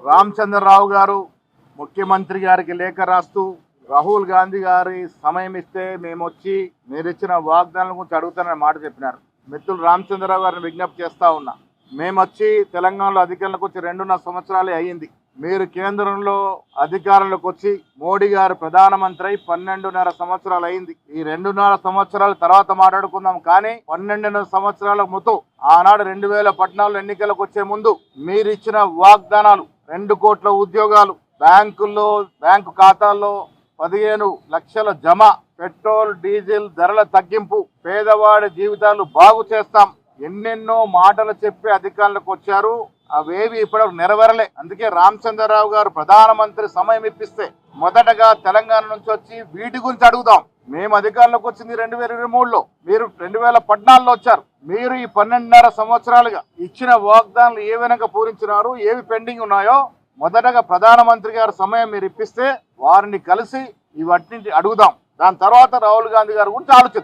రామచంద్రరావు గారు ముఖ్యమంత్రి గారికి లేఖ రాస్తూ రాహుల్ గాంధీ గారి సమయం ఇస్తే మేము వచ్చి మీరు ఇచ్చిన వాగ్దానాల గురించి అడుగుతానని మాట చెప్పినారు. మిత్రులు రామచంద్రరావు గారిని విజ్ఞప్తి చేస్తా ఉన్నా, మేము వచ్చి తెలంగాణలో అధికారంలోకి వచ్చి 2.5 సంవత్సరాలే అయ్యింది. మీరు కేంద్రంలో అధికారంలోకి వచ్చి మోడీ గారు ప్రధానమంత్రి 12.5 సంవత్సరాలు అయింది. ఈ 2.5 సంవత్సరాల తర్వాత మాట్లాడుకుందాం, కానీ 12 సంవత్సరాల ముందు ఆనాడు 2014 ఎన్నికలకు వచ్చే ముందు మీరు ఇచ్చిన వాగ్దానాలు 2 కోట్ల ఉద్యోగాలు, బ్యాంకు ఖాతాల్లో 15 లక్షల జమ, పెట్రోల్ డీజిల్ ధరల తగ్గింపు, పేదవాడి జీవితాలు బాగు చేస్తాం, ఎన్నెన్నో మాటలు చెప్పి అధికారంలోకి వచ్చారు. అవేవి ఇప్పటివరకు నెరవేరలే. అందుకే రామచంద్రరావు గారు ప్రధానమంత్రి సమయం ఇప్పిస్తే మొదటగా తెలంగాణ నుంచి వచ్చి వీటి గురించి అడుగుదాం. మేము అధికారంలోకి వచ్చింది 2023లో, మీరు 2014లో వచ్చారు. మీరు ఈ 12.5 సంవత్సరాలుగా ఇచ్చిన వాగ్దానాలు ఏ విధంగా పూరించినారు, ఏవి పెండింగ్ ఉన్నాయో మొదటగా ప్రధానమంత్రి గారి సమయం మీరు ఇప్పిస్తే వారిని కలిసి ఇవన్నీ అడుగుదాం. దాని తర్వాత రాహుల్ గాంధీ గారి గురించి ఆలోచిద్దాం.